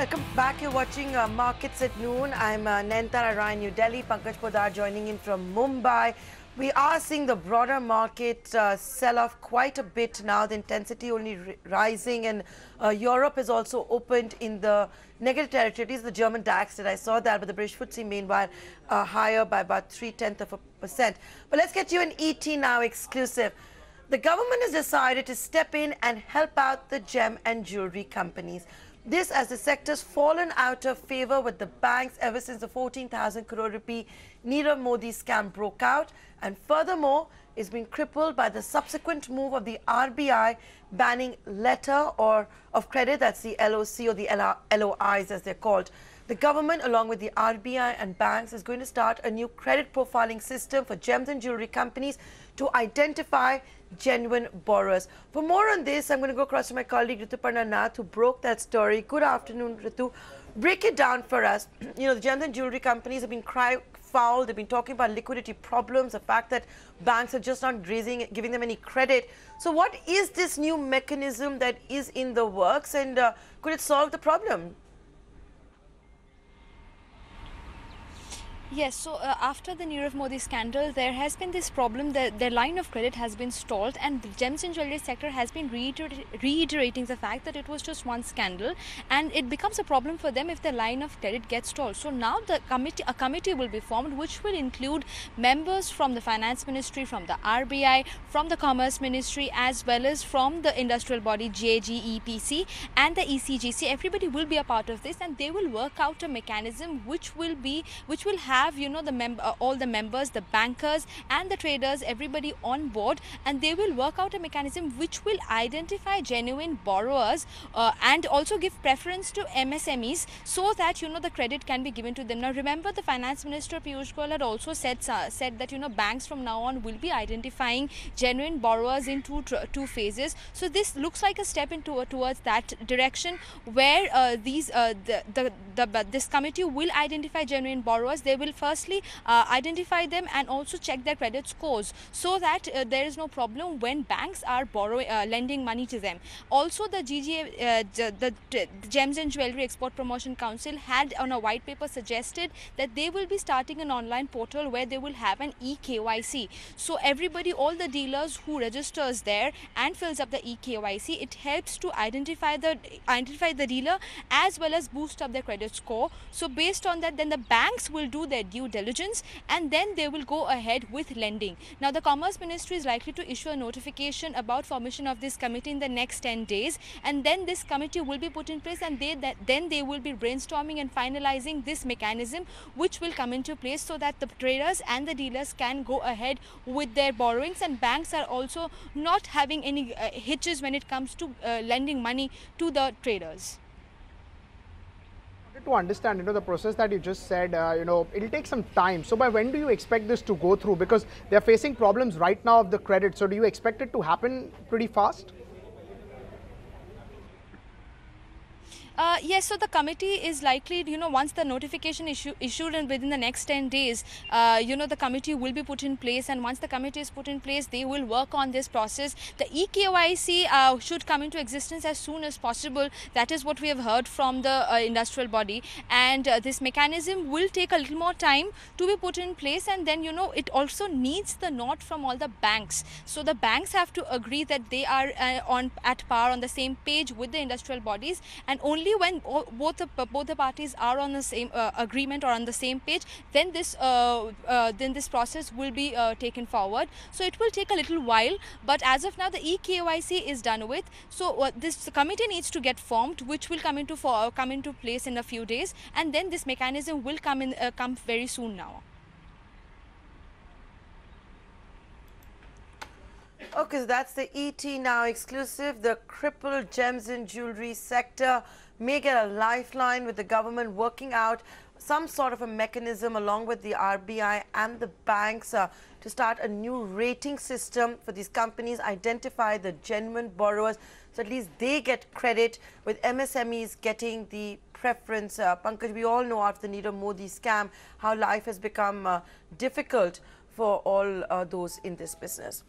Welcome back. You're watching Markets at Noon. I'm Nayantara Rai, New Delhi. Pankaj Poddar joining in from Mumbai. We are seeing the broader market sell off quite a bit now. The intensity only rising, and Europe has also opened in the negative territory. It is the German DAX that I saw that, but the British FTSE meanwhile higher by about 0.3%. But let's get you an ET now exclusive. The government has decided to step in and help out the gem and jewelry companies. This as the sector's fallen out of favor with the banks ever since the 14,000 crore rupee Nirav Modi scam broke out, and furthermore is being crippled by the subsequent move of the RBI banning letter or of credit, that's the LOC or the LOIs as they're called. The government, along with the RBI and banks, is going to start a new credit profiling system for gems and jewelry companies to identify genuine borrowers. For more on this, I'm going to go across to my colleague Rituparna Nath, who broke that story. Good afternoon, Ritu. Break it down for us. You know, the gems and jewelry companies have been crying foul. They've been talking about liquidity problems, the fact that banks are just not giving them any credit. So what is this new mechanism that is in the works, and could it solve the problem? Yes, so after the Nirav Modi scandal, there has been this problem that their line of credit has been stalled, and the gems and jewelry sector has been reiterating the fact that it was just one scandal, and it becomes a problem for them if the line of credit gets stalled. So now a committee will be formed, which will include members from the Finance Ministry, from the RBI, from the Commerce Ministry, as well as from the industrial body JGEPC and the ECGC. Everybody will be a part of this, and they will work out a mechanism which will have all the members, the bankers and the traders, everybody on board, and they will work out a mechanism which will identify genuine borrowers and also give preference to MSMEs, so that the credit can be given to them. Now remember, the Finance Minister Piyush Goyal had also said that banks from now on will be identifying genuine borrowers in two phases. So this looks like a step towards that direction, where this committee will identify genuine borrowers. They will firstly identify them and also check their credit scores, so that there is no problem when banks are lending money to them. Also, the the Gems and Jewelry Export Promotion Council had on a white paper suggested that they will be starting an online portal where they will have an eKYC. So everybody, all the dealers who registers there and fills up the eKYC, it helps to identify the dealer as well as boost up their credit score. So based on that, then the banks will do their due diligence, and then they will go ahead with lending. Now the Commerce Ministry is likely to issue a notification about formation of this committee in the next 10 days, and then this committee will be put in place, and then they will be brainstorming and finalizing this mechanism, which will come into place so that the traders and the dealers can go ahead with their borrowings, and banks are also not having any hitches when it comes to lending money to the traders. To understand, the process that you just said, it'll take some time. So by when do you expect this to go through? Because they're facing problems right now of the credit. So do you expect it to happen pretty fast? Yes, so the committee is likely, once the notification issued and within the next 10 days, the committee will be put in place, and once the committee is put in place, they will work on this process. The eKYC should come into existence as soon as possible. That is what we have heard from the industrial body, and this mechanism will take a little more time to be put in place, and then, it also needs the nod from all the banks. So the banks have to agree that they are at par, on the same page with the industrial bodies, and only when both the parties are on the same agreement or on the same page, then this process will be taken forward. So it will take a little while, but as of now the eKYC is done with. So this committee needs to get formed, which will come into place in a few days, and then this mechanism will come very soon now. Okay, so that's the ET Now exclusive. The crippled gems and jewelry sector may get a lifeline with the government working out some sort of a mechanism along with the RBI and the banks to start a new rating system for these companies, identify the genuine borrowers, so at least they get credit, with MSMEs getting the preference. Pankaj, we all know after the Nirav Modi scam how life has become difficult for all those in this business.